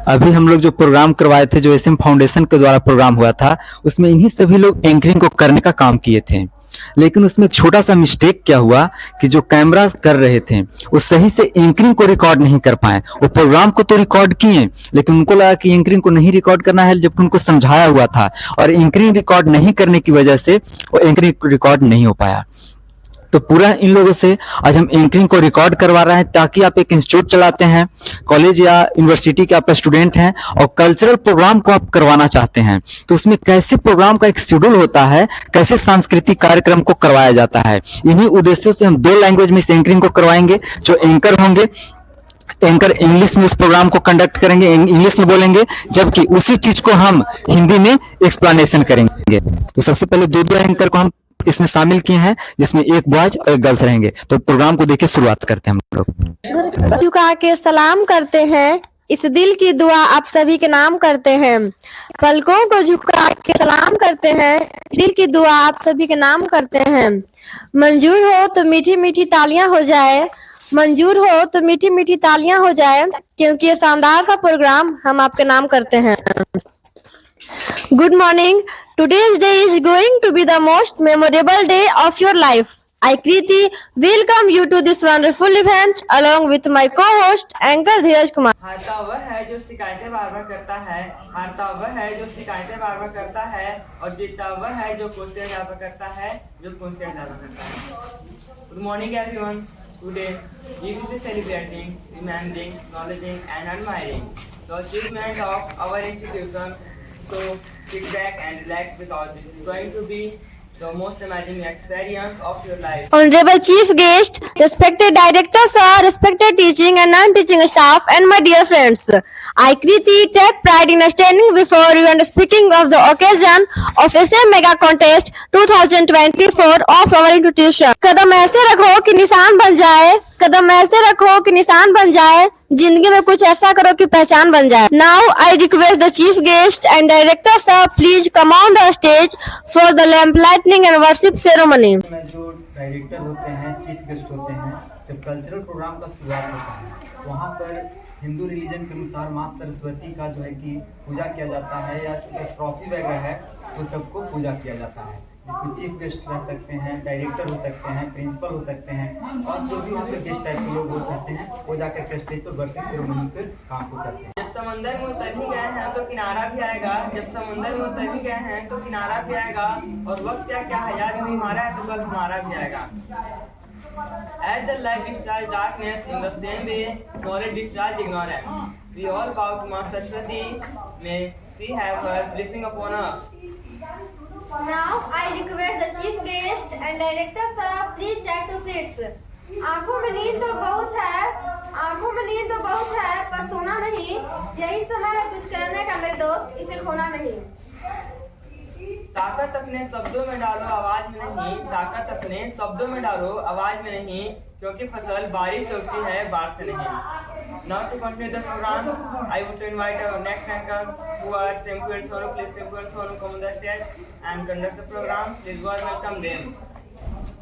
अभी हम लोग जो प्रोग्राम करवाए थे, जो एसएम फाउंडेशन के द्वारा प्रोग्राम हुआ था, उसमें इन्हीं सभी लोग एंकरिंग को करने का काम किए थे। लेकिन उसमें एक छोटा सा मिस्टेक क्या हुआ कि जो कैमरा कर रहे थे वो सही से एंकरिंग को रिकॉर्ड नहीं कर पाए। वो प्रोग्राम को तो रिकॉर्ड किए, लेकिन उनको लगा कि एंकरिंग को नहीं रिकॉर्ड करना है, जबकि उनको समझाया हुआ था, और एंकरिंग रिकॉर्ड नहीं करने की वजह से वो एंकरिंग रिकॉर्ड नहीं हो पाया। तो पूरा इन लोगों से आज हम एंकरिंग को रिकॉर्ड करवा रहे हैं, ताकि आप एक इंस्टीट्यूट चलाते हैं, कॉलेज या यूनिवर्सिटी के आप स्टूडेंट हैं और कल्चरल प्रोग्राम को आप करवाना चाहते हैं, तो उसमें कैसे प्रोग्राम का एक शेड्यूल होता है, कैसे सांस्कृतिक कार्यक्रम को करवाया जाता है। इन्हीं उद्देश्यों से हम 2 लैंग्वेज में इस एंकरिंग को करवाएंगे। जो एंकर होंगे, एंकर इंग्लिश में इस प्रोग्राम को कंडक्ट करेंगे, इंग्लिश में बोलेंगे, जबकि उसी चीज को हम हिंदी में एक्सप्लेनेशन करेंगे। तो सबसे पहले 2 एंकर को हम इसमें शामिल किए हैं, जिसमें एक बॉयज और एक गर्ल्स रहेंगे। तो प्रोग्राम को देखिए, शुरुआत करते हैं हम लोग। झुका के सलाम करते हैं, इस दिल की दुआ आप सभी के नाम करते हैं। पलकों को झुका के सलाम करते हैं, दिल की दुआ आप सभी के नाम करते हैं। मंजूर हो तो मीठी मीठी तालियां हो जाए, मंजूर हो तो मीठी मीठी तालियां हो जाए, क्योंकि ये शानदार सा प्रोग्राम हम आपके नाम करते हैं। Good morning. Today's day is going to be the most memorable day of your life. I, Kriti, welcome you to this wonderful event along with my co-host, Anchor Dheeraj Kumar. हारता वह है जो शिकायतें बार बार करता है, हारता वह है जो शिकायतें बार बार करता है, और जीतता वह है जो कोशिश ज्यादा करता है, जो कोशिश ज्यादा करता है। Good morning everyone. Today we will be celebrating, remembering, acknowledging and admiring the achievement of our institution. So sit back and relax, because this is going to be the most amazing experience of your life. Honorable Chief Guest, respected Director Sir, respected teaching and non-teaching staff, and my dear friends, I, Kriti, take pride in standing before you and speaking of the occasion of SM Mega Contest 2024 of our institution. कदम ऐसे रखो कि निशान बन जाए, कदम ऐसे रखो कि निशान बन जाए, जिंदगी में कुछ ऐसा करो कि पहचान बन जाए। Now I request the chief guest and director sir, please come on the stage for the lamp lighting and worship ceremony. में जो डायरेक्टर होते हैं, चीफ गेस्ट होते हैं, जब कल्चरल प्रोग्राम का शुरुआत होता है, वहाँ पर हिंदू रिलीजन के अनुसार माँ सरस्वती का जो है कि पूजा किया जाता है, या जो ट्रॉफी वगैरह है तो सबको पूजा किया जाता है, जिसमें चीफ गेस्ट रह सकते हैं, डायरेक्टर हो सकते हैं, प्रिंसिपल हो सकते हैं, और जो भी वहाँ पे गेस्ट टाइप के लोग रहते हैं वो जाकर के स्टेज पर वर्शिप सेरेमनी के काम को करते हैं। जब समंदर में उतर ही गए हैं तो किनारा भी आएगा, जब समंदर में उतर ही गए हैं तो किनारा भी आएगा, और वक्त क्या क्या है, याद नहीं हमारा है तो कल हमारा भी आएगा। As the light discharge darkness, in the same way knowledge discharge ignorance. We all bow to Maa Saraswati, may she have her blessing upon us. Now I request the chief guest and director sir, please take to seats. आंखों में नींद तो बहुत है, आंखों में नींद तो बहुत है, पर सोना नहीं। यही समय है कुछ करने का मेरे दोस्त, इसे खोना नहीं। ताकत अपने शब्दों में डालो, आवाज में नहीं, ताकत अपने शब्दों में डालो, आवाज में नहीं, क्योंकि फसल बारिश से होती है, बाढ़ से नहीं। Now to continue the program, I would to invite our next anchor, who are Semku and Sonu. Please Semku and Sonu come on the stage and conduct the program. Please go and welcome them.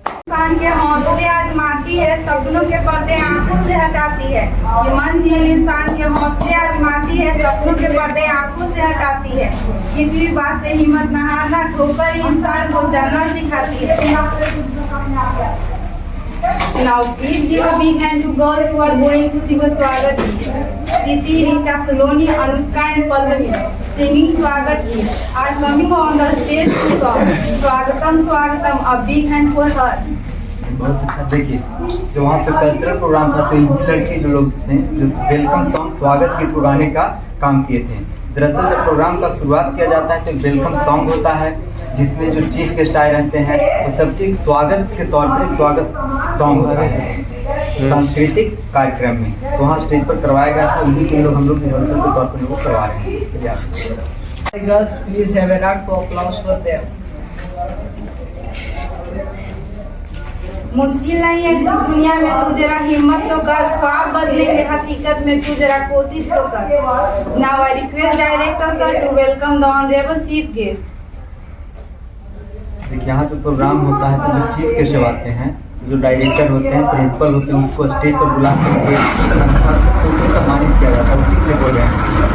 इंसान के हौसले आजमाती है, सपनों के पर्दे आंखों से हटाती है। ये मन झेल इंसान के हौसले आजमाती है, सपनों के पर्दे आंखों से हटाती है। किसी भी बात से हिम्मत न हारना, ठोकर ही इंसान को चलना सिखाती है। Now please give a big hand to girls who are going to sing a Swagat Geet. Kriti, Richa, Saloni, Anushka and Pallavi singing Swagat Geet are coming on the stage to song Swagatam Swagatam. A big hand for her. बहुत अच्छा। देखिए, जो वहाँ पे cultural programme था तो इन्हीं लड़के जो लोग थे जो वेलकम सॉन्ग स्वागत गीत गाने का काम किए थे। दरअसल जब प्रोग्राम का शुरुआत किया जाता है तो वेलकम सॉन्ग होता है, जिसमें जो चीफ गेस्ट आए रहते हैं वो सबके एक स्वागत के तौर पर एक स्वागत सॉन्ग होता है सांस्कृतिक कार्यक्रम में। तो वहाँ स्टेज पर करवाया गया था, उन्हीं के लोग हम लोग रिहर्सल के तौर पर लोग करवा रहे हैं। Girls, please have a round of applause for them. मुश्किल नहीं है जिस दुनिया में तू जरा हिम्मत तो कर, ख्वाब बदलेंगे हकीकत में तू जरा कोशिश तो कर। Now I request director sir to welcome the honorable chief guest. देखिए, यहाँ जो प्रोग्राम होता है तो जो चीफ गेस्ट आते हैं जो डायरेक्टर होते हैं, प्रिंसिपल होते हैं, उसको स्टेज पर बुला करके अच्छा से उसे सम्मानित किया जाता है। उसी के लिए बोल रहे हैं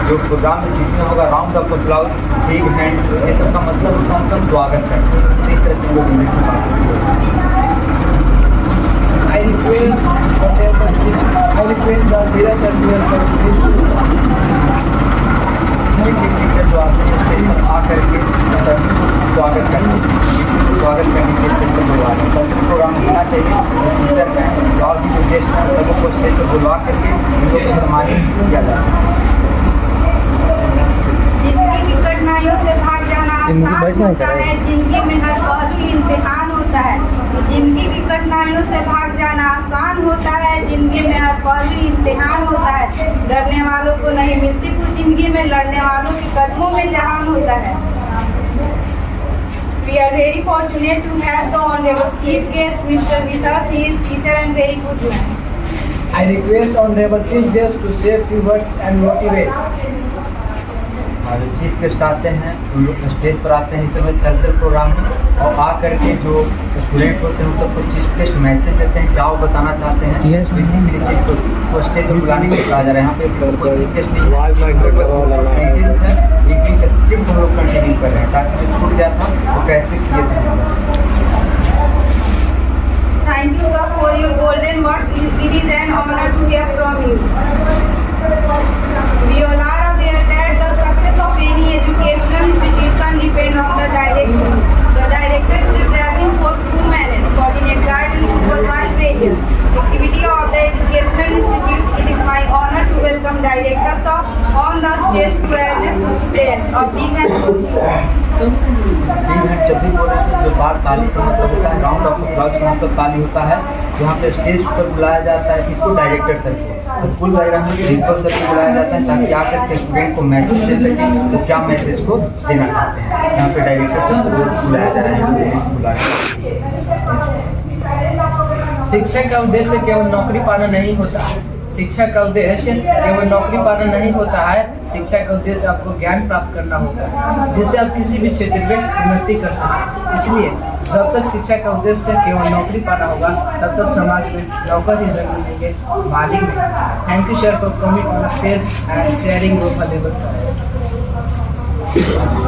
जो प्रोग्राम में जितना होगा round of applause, big hand, ये सब का मतलब होता है उनका स्वागत करना। तो इस तरह से हम लोग इंग्लिश में बात करते हैं। I request the Dheeraj sir to welcome. एक टीचर जो आते हैं स्टेज पर आ करके सभी को स्वागत करते हैं। किसी को स्वागत करने के लिए स्टेज पर बुलवा हैं। कल्चरल प्रोग्राम होना चाहिए, जो टीचर हैं और भी जो गेस्ट हैं सबको स्टेज पर बुलवा करके उन लोगों को सम्मानित किया जाता है। जिंदगी की कठिनाइयों से भाग जाना आसान होता है, जिंदगी में हर पहलू इम्तिहान होता है। जिंदगी की कठिनाइयों से भाग जाना आसान होता है, जिंदगी में हर पहलू इम्तिहान होता है। डरने वालों को नहीं मिलती कुछ जिंदगी में, लड़ने वालों के कदमों में जहान होता है। We are very fortunate to have the honorable chief guest Mr. with us. He is teacher and very good man. I request honorable chief guest to say few words and motivate. जो chief guest आते हैं उन लोग stage पर आते हैं इस समय कल्चरल प्रोग्राम में, और आ करके जो स्टूडेंट होते हैं उन सबको चीफ गेस्ट मैसेज देते हैं, क्या वो बताना चाहते हैं। इसी के लिए चीफ को स्टेज पर बुलाने के लिए कहा जा रहा है। यहाँ पे कोई चीफ गेस्ट नहीं है, एक स्क्रिप्ट हम लोग कंटिन्यू कर रहे हैं ताकि जो छूट गया था वो कैसे किए थे। Thank you sir for your golden words. It is an honor to hear from you. We all are aware that the success of any educational institution depends on the director. The director is the driving force who manage, coordinate, guide and supervise various activity of the educational institute. It is my honor to welcome director sir on the stage to address the students. A big hand for you. जब भी बोल रहे हैं जो बात ताली का मतलब होता है, राउंड ऑफ अप्लॉज का मतलब ताली होता है। यहाँ पे स्टेज पर बुलाया जाता है इसको डायरेक्टर सर को, स्कूल डायग्राम में प्रिंसिपल सर को बुलाया जाता है ताकि आकर के स्टूडेंट को मैसेज दे सकें वो क्या मैसेज को देना चाहते हैं। यहाँ पे डायरेक्टर सर को बुलाया जा रहा है। शिक्षा का उद्देश्य केवल नौकरी पाना नहीं होता। शिक्षा का उद्देश्य केवल नौकरी पाना नहीं होता है। शिक्षा का उद्देश्य आपको ज्ञान प्राप्त करना होता है जिससे आप किसी भी क्षेत्र में उन्नति कर सकें। इसलिए जब तक शिक्षा का उद्देश्य केवल नौकरी पाना होगा तब तक समाज में नौकर ही जरूर मिलेंगे, मालिक नहीं। Thank you sir for coming on stage and sharing your valuable.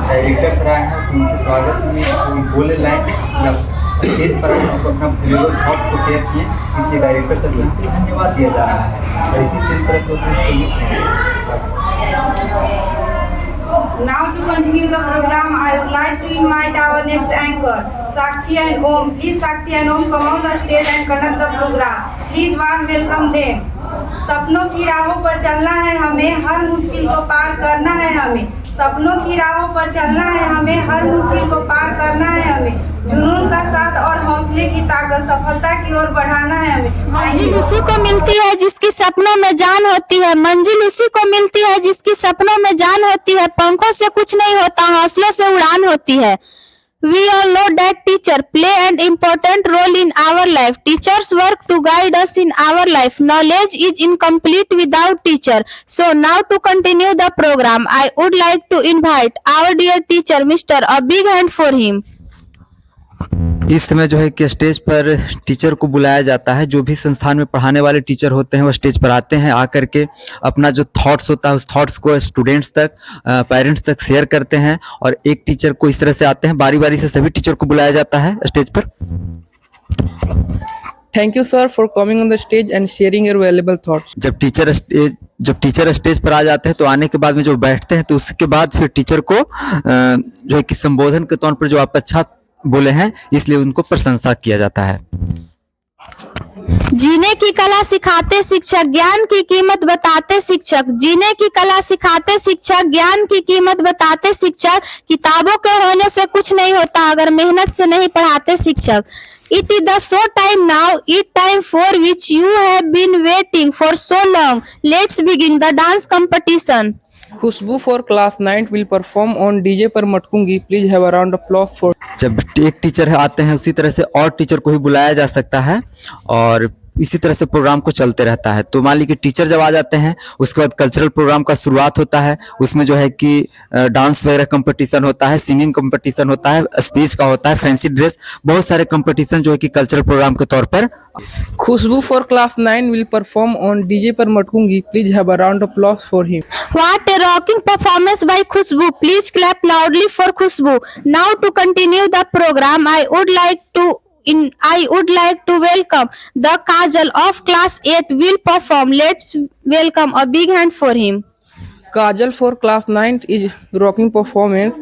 Director sir आए हैं, उनके स्वागत में कोई बोले लाइन स्टेज पर अपना वैल्यूएबल थॉट्स को शेयर किए, इसलिए डायरेक्टर सर को धन्यवाद दिया जा रहा है। और इसी तरह से Now to continue the program, I would like to invite our next anchor, Sakshi and Om. Please Sakshi and Om come on the stage and conduct the program. Please warm welcome them. सपनों की राहों पर चलना है हमें, हर मुश्किल को पार करना है हमें। सपनों की राहों पर चलना है हमें, हर मुश्किल को पार करना है हमें। जुनून का साथ और हौसले की ताकत सफलता की ओर बढ़ाना है हमें। मंजिल उसी को मिलती है जिसकी सपनों में जान होती है। मंजिल उसी को मिलती है जिसकी सपनों में जान होती है। पंखों से कुछ नहीं होता, हौसलों से उड़ान होती है। We all know that teacher play an important role in our life. Teachers work to guide us in our life. Knowledge is incomplete without teacher. So now to continue the program, I would like to invite our dear teacher, Mr. A big hand for him. इस समय जो है कि stage पर teacher को बुलाया जाता है। जो भी संस्थान में पढ़ाने वाले टीचर होते हैं वो स्टेज पर आते हैं, आकर के अपना जो थॉट्स होता है उस थॉट्स को स्टूडेंट्स तक, पेरेंट्स तक शेयर करते हैं। और एक टीचर को इस तरह से आते हैं, बारी बारी से सभी टीचर को बुलाया जाता है स्टेज पर। Thank you sir for coming on the stage and sharing your valuable thoughts. जब टीचर स्टेज पर आ जाते हैं तो आने के बाद में जो बैठते हैं तो उसके बाद फिर टीचर को जो है कि संबोधन के तौर पर जो आप अच्छा बोले हैं इसलिए उनको प्रशंसा किया जाता है। जीने की कला सिखाते शिक्षक, ज्ञान की कीमत बताते शिक्षक। जीने की कला सिखाते शिक्षक, ज्ञान की कीमत बताते शिक्षक। किताबों के होने से कुछ नहीं होता अगर मेहनत से नहीं पढ़ाते शिक्षक। It is the so time now, it time for which you have been waiting for so long. Let's begin the dance competition. Khushbu for class 9 will perform on DJ पर मटकूंगी. Please have a round of applause for. जब एक teacher आते हैं उसी तरह से और teacher को ही बुलाया जा सकता है। और इसी तरह से प्रोग्राम को चलते रहता है। तो मान लीजिए कि टीचर जब आ जाते हैं, उसके बाद कल्चरल प्रोग्राम का शुरुआत होता है। उसमें जो है कि डांस वगैरह कंपटीशन होता है, सिंगिंग कंपटीशन होता है, स्पीच का होता है, फैंसी ड्रेस, बहुत सारे कंपटीशन जो है कि कल्चरल प्रोग्राम के तौर पर। Khushbu for class 9 will perform on DJ पर मटकूंगी. Please have a round of applause for him. What a rocking performance by Khushbu. Please clap loudly for Khushbu. Now to continue the program, I would like to welcome the Kajal of class 8 will perform. Let's welcome a big hand for him. Kajal for class 9 is rocking performance.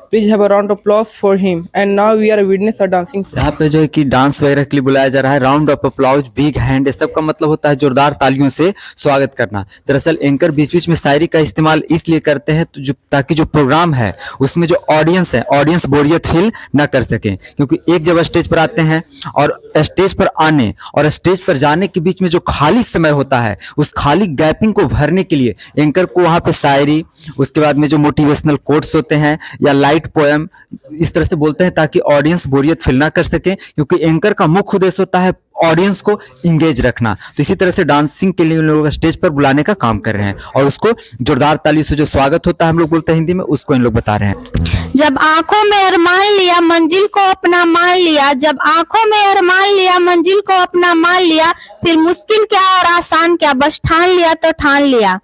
Please have a round of applause for him. And now we are witness a dancing. यहाँ पे जो है कि dance वगैरह के लिए बुलाया जा रहा है। Round of applause, big hand, ये सब का मतलब होता है जोरदार तालियों से स्वागत करना। दरअसल एंकर बीच बीच में शायरी का इस्तेमाल इसलिए करते हैं तो ताकि जो प्रोग्राम है उसमें जो ऑडियंस है, ऑडियंस बोरियत फील ना कर सके। क्योंकि एक जब स्टेज पर आते हैं और स्टेज पर आने और स्टेज पर जाने के बीच में जो खाली समय होता है, उस खाली गैपिंग को भरने के लिए एंकर को वहाँ पे शायरी, उसके बाद में जो मोटिवेशनल कोट्स होते हैं या लाइट पोएम, इस तरह से बोलते हैं ताकि ऑडियंस बोरियत फील ना कर सके। क्योंकि एंकर का मुख्य उद्देश्य होता है ऑडियंस को इंगेज रखना। तो इसी तरह से डांसिंग के लिए उन लोगों को स्टेज पर बुलाने का काम कर रहे हैं और उसको जोरदार ताली से जो स्वागत होता है, हम लोग बोलते हैं हिंदी में, उसको इन लोग बता रहे हैं। जब आंखों में अरमान लिया मंजिल को अपना मान लिया, जब आंखों में अरमान लिया मंजिल को अपना मान लिया, फिर मुश्किल क्या और आसान क्या, बस ठान लिया तो ठान लिया।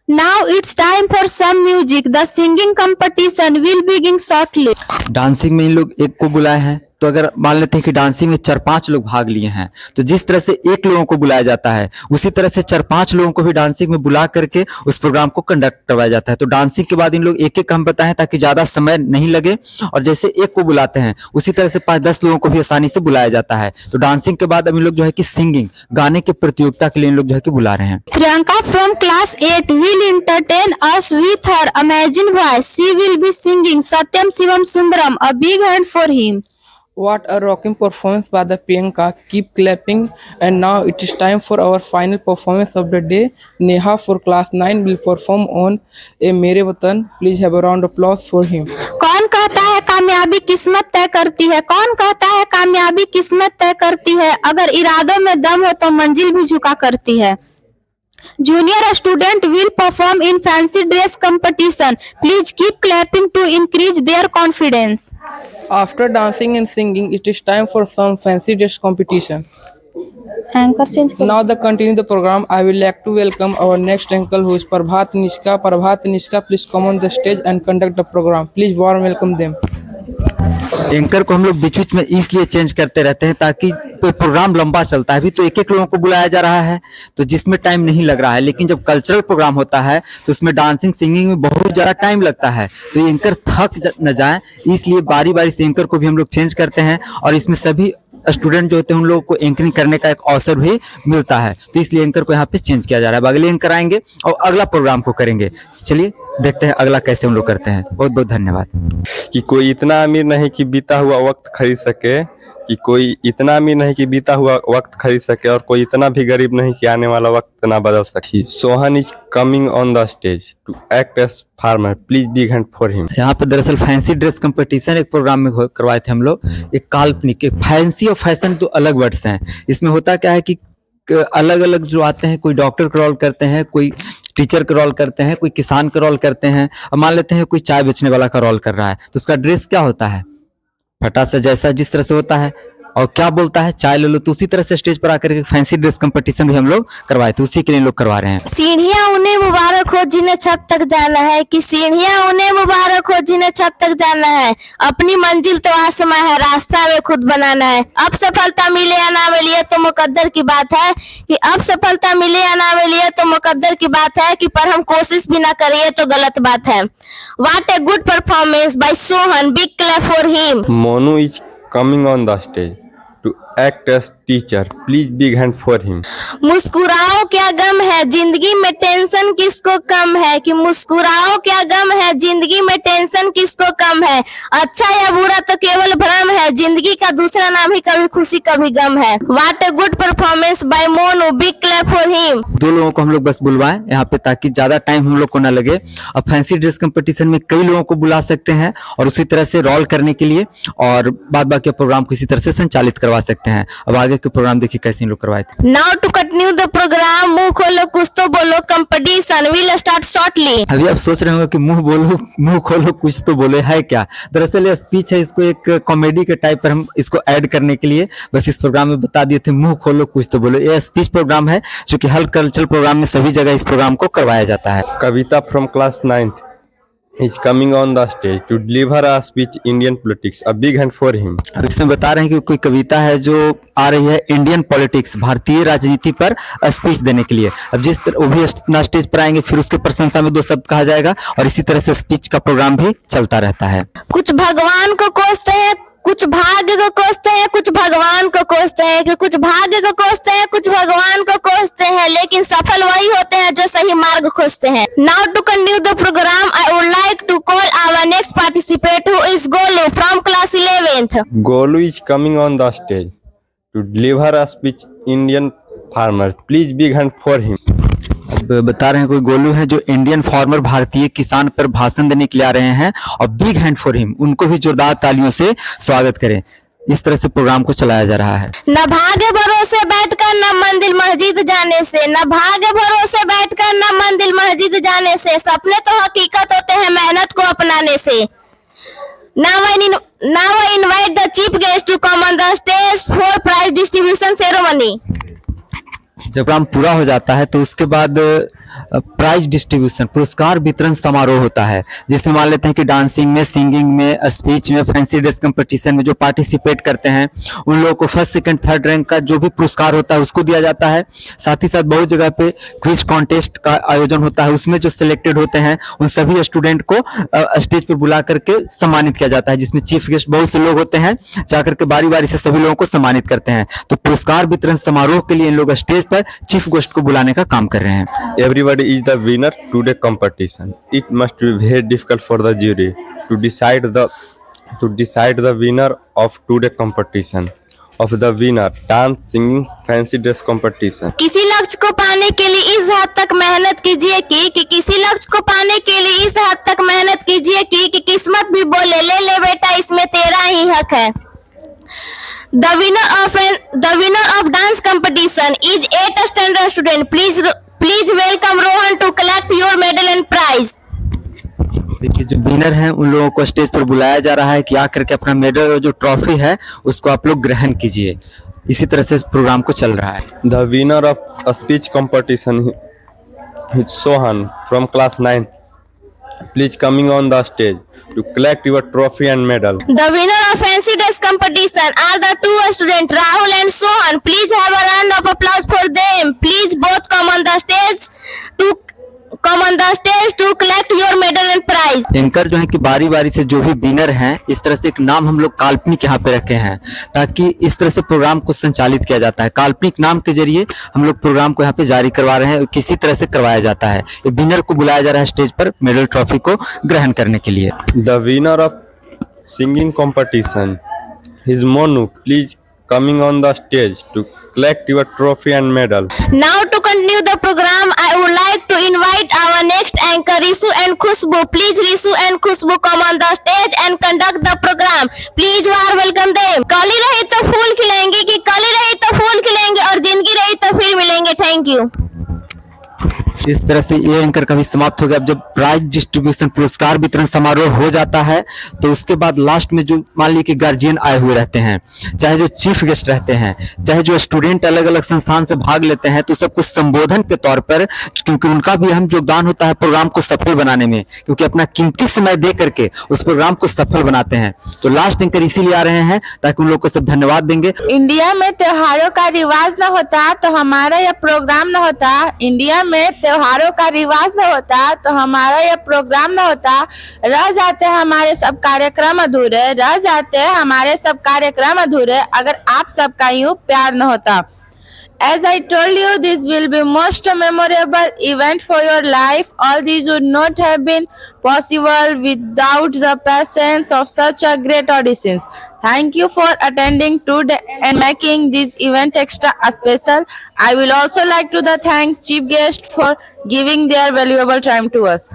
Now it's time for some music. The singing competition will begin shortly. Dancing में इन लोग एक को बुलाए हैं, तो अगर मान लेते हैं कि डांसिंग में 4-5 लोग भाग लिए हैं, तो जिस तरह से एक लोगों को बुलाया जाता है उसी तरह से 4-5 लोगों को भी डांसिंग में बुला करके उस प्रोग्राम को कंडक्ट करवाया जाता है। तो डांसिंग के बाद इन लोग एक एक हम बताएं ताकि ज्यादा समय नहीं लगे, और जैसे एक को बुलाते हैं उसी तरह से 5-10 लोगों को भी आसानी से बुलाया जाता है। तो डांसिंग के बाद अब इन लोग जो है कि सिंगिंग, गाने की प्रतियोगिता के लिए इन लोग जो है कि बुला रहे हैं। Priyanka from class 8 will entertain us with her amazing voice. She will be singing Satyam Shivam Sundaram. A big hand for him. What a rocking performance by the Priyanka. Keep clapping. And now it is time for our final performance of the day. Neha for class 9 will perform on A Mere Watan. Please have a round of applause for him. कौन कहता है कामयाबी किस्मत तय करती है, कौन कहता है कामयाबी किस्मत तय करती है, अगर इरादों में दम हो तो मंजिल भी झुका करती है। Junior student will perform in fancy dress competition. Please keep clapping to increase their confidence. After dancing and singing, it is time for some fancy dress competition. Anchor change. Now the continue the program. I will like to welcome our next uncle who is Prabhat Nishka. Prabhat Nishka, please come on the stage and conduct the program. Please warm welcome them. Anchor को हम लोग बीच बीच में इसलिए change करते रहते हैं ताकि programme लंबा चलता है। अभी तो एक एक लोगों को बुलाया जा रहा है तो जिसमें टाइम नहीं लग रहा है, लेकिन जब कल्चरल प्रोग्राम होता है तो उसमें डांसिंग सिंगिंग में बहुत ज्यादा टाइम लगता है। तो एंकर थक न जाए इसलिए बारी बारी से एंकर को भी हम लोग चेंज करते हैं, और इसमें सभी स्टूडेंट जो होते हैं उन लोगों को एंकरिंग करने का एक अवसर भी मिलता है। तो इसलिए एंकर को यहाँ पे चेंज किया जा रहा है। अब अगले एंकर आएंगे और अगला प्रोग्राम को करेंगे। चलिए देखते हैं अगला कैसे हम लोग करते हैं। बहुत बहुत धन्यवाद। कि कोई इतना अमीर नहीं कि बीता हुआ वक्त खरीद सके, कि कोई इतना अमीर नहीं कि बीता हुआ वक्त खरीद सके, और कोई इतना भी गरीब नहीं कि आने वाला वक्त ना बदल सके। Sohan is coming on the stage to act as farmer. Please big hand for him. यहाँ पे दरअसल फैंसी ड्रेस कंपटीशन एक प्रोग्राम में करवाए थे हम लोग। एक काल्पनिक, एक फैंसी और फैशन तो अलग वर्ड्स हैं। इसमें होता क्या है कि अलग अलग जो आते हैं, कोई डॉक्टर का रोल करते हैं, कोई टीचर का रोल करते हैं, कोई किसान का रोल करते हैं, और मान लेते हैं कोई चाय बेचने वाला का रोल कर रहा है, तो उसका ड्रेस क्या होता है, फटा सा जैसा जिस तरह से होता है, और क्या बोलता है चाय ले लो। तो उसी तरह से स्टेज पर आकर के फैंसी ड्रेस कंपटीशन भी हम लोग करवाए थे, उसी के लिए लोग करवा रहे हैं। सीढ़ियाँ उन्हें मुबारक हो जिन्हें छत तक जाना है, कि सीढ़ियाँ उन्हें मुबारक हो जिन्हें छत तक जाना है, अपनी मंजिल तो आसमां है, रास्ता वे खुद बनाना है। अब सफलता मिले या ना मिले तो मुकद्दर की बात है, कि अब सफलता मिले या ना मिले तो मुकद्दर की बात है, कि पर हम कोशिश भी ना करिए तो गलत बात है। What a good performance by Sohan. Big clap for him. Monu is coming on the stage to act as teacher. Please big hand for him. मुस्कुराओ क्या गम है जिंदगी में टेंशन किसको कम है, कि मुस्कुराओ क्या गम है जिंदगी में टेंशन किसको कम है, अच्छा या बुरा तो केवल भ्रम है, जिंदगी का दूसरा नाम ही कभी खुशी कभी गम है। What a good performance by Monu. Big clap for him. 2 लोगों को हम लोग बस बुलवाएं यहाँ पे ताकि ज्यादा टाइम हम लोग को ना लगे। अब फैंसी ड्रेस कंपटीशन में कई लोगों को बुला सकते हैं और उसी तरह से रोल करने के लिए, और बाद बाकी प्रोग्राम को इसी तरह से संचालित करवा सकते हैं। देखते हैं। अब आगे के प्रोग्राम देखिए कैसे इन लोग करवाए थे। Now to continue the program, मुंह खोलो कुछ तो बोलो competition will start shortly. अभी आप सोच रहे होंगे कि मुंह खोलो कुछ तो बोले है क्या। दरअसल ये स्पीच है, इसको एक कॉमेडी के टाइप पर हम इसको ऐड करने के लिए बस इस प्रोग्राम में बता दिए थे मुंह खोलो कुछ तो बोलो। ये स्पीच प्रोग्राम है जो कि हर कल्चरल प्रोग्राम में सभी जगह इस प्रोग्राम को करवाया जाता है। Kavita from class 9th is coming on the stage to deliver a speech Indian politics. A big hand for him. अब इसमें बता रहे हैं कि कोई कविता है जो आ रही है इंडियन पॉलिटिक्स, भारतीय राजनीति पर स्पीच देने के लिए। अब वो भी अपना स्टेज पर आएंगे, फिर उसके प्रशंसा में 2 शब्द कहा जाएगा और इसी तरह से स्पीच का प्रोग्राम भी चलता रहता है। कुछ भगवान को कोसते हैं, कुछ भाग्य को कोसते हैं, कुछ भगवान को कोसते हैं, कि कुछ भाग्य को कोसते हैं, कुछ भगवान को कोसते हैं, लेकिन सफल वही होते हैं जो सही मार्ग खोजते हैं। Now to continue the program, I would like to call our next participant who is Golu from class 11th. Golu is coming on the stage to deliver a speech Indian farmers. Please big hand for him. अब बता रहे हैं कोई गोलू है जो Indian farmer, भारतीय किसान पर भाषण देने के लिए आ रहे हैं और बिग हैंड फॉर हिम, उनको भी जोरदार तालियों से स्वागत करें। इस तरह से प्रोग्राम को चलाया जा रहा है। न भाग्य भरोसे बैठकर न मंदिर मस्जिद जाने से, न भाग्य भरोसे बैठकर न मंदिर मस्जिद जाने से, सपने तो हकीकत होते हैं मेहनत को अपनाने से। Now I invite the chief guest to come on the stage for prize distribution ceremony. जब प्रोग्राम पूरा हो जाता है तो उसके बाद प्राइज डिस्ट्रीब्यूशन, पुरस्कार वितरण समारोह होता है, जिसमें मान लेते हैं कि डांसिंग में, सिंगिंग में, स्पीच में, फैंसी ड्रेस कंपटीशन में जो पार्टिसिपेट करते हैं उन लोगों को फर्स्ट सेकंड थर्ड रैंक का जो भी पुरस्कार होता है उसको दिया जाता है। साथ ही साथ बहुत जगह पे क्विज कॉन्टेस्ट का आयोजन होता है, उसमें जो सिलेक्टेड होते हैं उन सभी स्टूडेंट को स्टेज पर बुला करके सम्मानित किया जाता है, जिसमें चीफ गेस्ट बहुत से लोग होते हैं, जाकर के बारी बारी से सभी लोगों को सम्मानित करते हैं। तो पुरस्कार वितरण समारोह के लिए इन लोग स्टेज पर चीफ गेस्ट को बुलाने का काम कर रहे हैं। Everybody is the winner today competition. It must be very difficult for the jury to decide the winner of today competition. Of the winner dance, singing, fancy dress competition. किसी लक्ष्य को पाने के लिए इस हद तक मेहनत कीजिए कि किसी लक्ष्य को पाने के लिए इस हद तक मेहनत कीजिए कि किस्मत भी बोले ले बेटा इसमें तेरा ही हक है। The winner of dance competition is 8th standard student. Please welcome Rohan to collect your medal and prize. देखिए जो विनर हैं उन लोगों को स्टेज पर बुलाया जा रहा है कि आकर के अपना मेडल और जो ट्रॉफी है उसको आप लोग ग्रहण कीजिए। इसी तरह से इस प्रोग्राम को चल रहा है। The winner of a speech competition is Sohan from class 9th. Please coming on the stage to collect your trophy and medal. The winner of fancy dress competition are the 2 students Rahul and Sohan. Please have a round of applause for them. Please both come on the stage to collect your medal and prize. Anchor जो है कि बारी बारी से जो भी winner हैं इस तरह से एक नाम हम लोग काल्पनिक यहाँ पे रखे हैं ताकि इस तरह से प्रोग्राम को संचालित किया जाता है। काल्पनिक नाम के जरिए हम लोग प्रोग्राम को यहाँ पे जारी करवा रहे हैं, किसी तरह से करवाया जाता है। ये विनर को बुलाया जा रहा है स्टेज पर मेडल ट्रॉफी को ग्रहण करने के लिए। The winner of singing competition is Monu. Please coming on the stage to collect your trophy and medal. Now to continue the program, I would like to invite our next anchor Risu and Khushbu. Please Risu and Khushbu come on the stage and conduct the program. Please welcome them. कली रही तो फूल खिलेंगे कि कली रही तो फूल खिलेंगे और जिंदगी रही तो फिर मिलेंगे। Thank you. इस तरह से ये एंकर का भी समाप्त हो गया। अब जब प्राइज डिस्ट्रीब्यूशन, पुरस्कार वितरण समारोह हो जाता है तो उसके बाद लास्ट में जो मान लीजिए कि गार्जियन आए हुए रहते हैं, चाहे जो चीफ गेस्ट रहते हैं, चाहे जो स्टूडेंट अलग अलग संस्थान से भाग लेते हैं, तो सबको संबोधन के तौर पर, क्योंकि उनका भी अहम योगदान होता है प्रोग्राम को सफल बनाने में, क्योंकि अपना कीमती समय दे करके उस प्रोग्राम को सफल बनाते हैं। तो लास्ट एंकर इसीलिए आ रहे हैं ताकि उन लोग को सब धन्यवाद देंगे। इंडिया में त्योहारों का रिवाज न होता तो हमारा यह प्रोग्राम न होता। इंडिया में त्योहारों का रिवाज न होता तो हमारा यह प्रोग्राम न होता। रह जाते हमारे सब कार्यक्रम अधूरे, रह जाते हमारे सब कार्यक्रम अधूरे अगर आप सबका यूं प्यार न होता। As I told you, this will be most memorable event for your life. All these would not have been possible without the presence of such a great audience. Thank you for attending today and making this event extra special. I will also like to thank chief guest for giving their valuable time to us.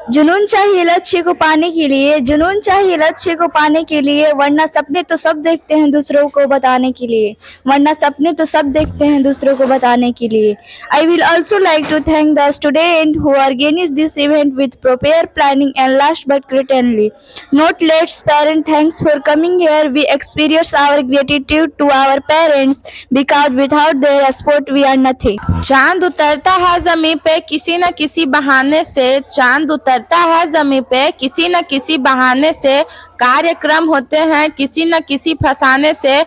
जुनून चाहिए लक्ष्य को पाने के लिए, जुनून चाहिए लक्ष्य को पाने के लिए, वरना सपने तो सब देखते हैं दूसरों को बताने के लिए, वरना सपने तो सब देखते हैं दूसरों को बताने के लिए। I will also like to thank the student who organise this event with proper planning and last but certainly not least parent, thanks for coming here. We experience our gratitude to our parents because without their support we are nothing. चांद उतरता है जमीन पे किसी न किसी बहाने से, चांद उतरता है जमीन पे किसी न किसी बहाने से, कार्यक्रम होते हैं किसी न किसी फसाने से।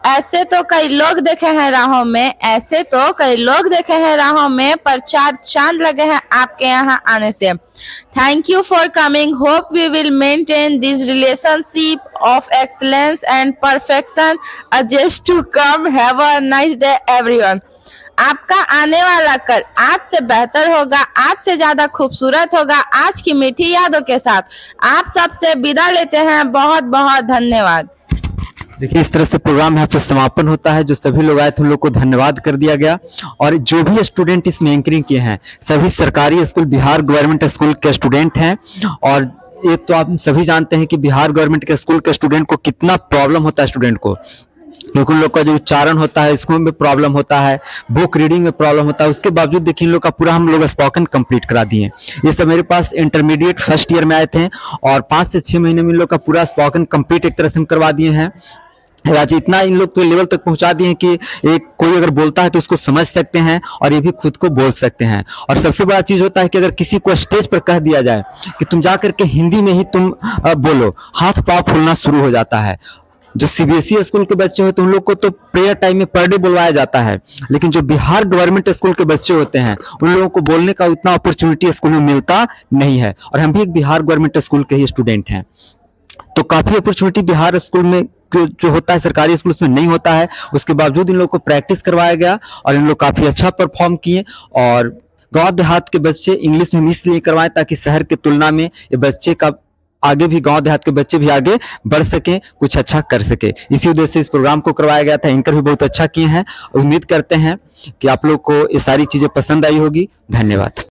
ऐसे तो कई लोग देखे हैं राहों में, ऐसे तो कई लोग देखे हैं राहों में, पर चार चांद लगे हैं आपके यहाँ आने से। Thank you for coming, hope we will maintain this relationship of excellence and perfection. Just to come, have a nice day everyone. आपका आने वाला कल आज से बेहतर होगा, आज से ज्यादा खूबसूरत होगा। आज की मीठी यादों के साथ आप सबसे विदा लेते हैं। बहुत बहुत धन्यवाद। देखिए, इस तरह से प्रोग्राम यहाँ पे समापन होता है। जो सभी लोग आए थे उन लोग को धन्यवाद कर दिया गया। और जो भी स्टूडेंट इसमें एंकरिंग किए हैं सभी सरकारी स्कूल, बिहार गवर्नमेंट स्कूल के स्टूडेंट हैं। और एक तो आप सभी जानते हैं कि बिहार गवर्नमेंट के स्कूल के स्टूडेंट को कितना प्रॉब्लम होता है स्टूडेंट को, क्योंकि उन लोग का जो उच्चारण होता है स्कूल में प्रॉब्लम होता है, बुक रीडिंग में प्रॉब्लम होता है। उसके बावजूद देखिए इन लोग का पूरा हम लोग स्पोकन कंप्लीट करा दिए। ये सब मेरे पास इंटरमीडिएट फर्स्ट ईयर में आए थे और 5 से 6 महीने में इन लोग का पूरा स्पोकन कंप्लीट एक तरह से हम करवा दिए हैं। आज इतना इन लोग तो लेवल तक पहुंचा दिए हैं कि एक कोई अगर बोलता है तो उसको समझ सकते हैं और ये भी खुद को बोल सकते हैं। और सबसे बड़ा चीज होता है कि अगर किसी को स्टेज पर कह दिया जाए कि तुम जा करके हिंदी में ही तुम बोलो, हाथ पाँव फूलना शुरू हो जाता है। जो सीबीएसई स्कूल के बच्चे होते हैं उन लोग को तो प्रेयर टाइम में पर डे बुलवाया जाता है, लेकिन जो बिहार गवर्नमेंट स्कूल के बच्चे होते हैं उन लोगों को बोलने का उतना अपॉर्चुनिटी स्कूल में मिलता नहीं है। और हम भी एक बिहार गवर्नमेंट स्कूल के ही स्टूडेंट हैं, तो काफी अपॉर्चुनिटी बिहार स्कूल में जो होता है सरकारी स्कूल में नहीं होता है। उसके बावजूद इन लोग को प्रैक्टिस करवाया गया और इन लोग काफी अच्छा परफॉर्म किए। और गांव देहात के बच्चे इंग्लिश में इसलिए करवाएं ताकि शहर की तुलना में ये बच्चे का आगे भी गांव देहात के बच्चे भी आगे बढ़ सके, कुछ अच्छा कर सके। इसी उद्देश्य से इस प्रोग्राम को करवाया गया था। एंकर भी बहुत अच्छा किए हैं। उम्मीद करते हैं कि आप लोग को ये सारी चीजें पसंद आई होगी। धन्यवाद।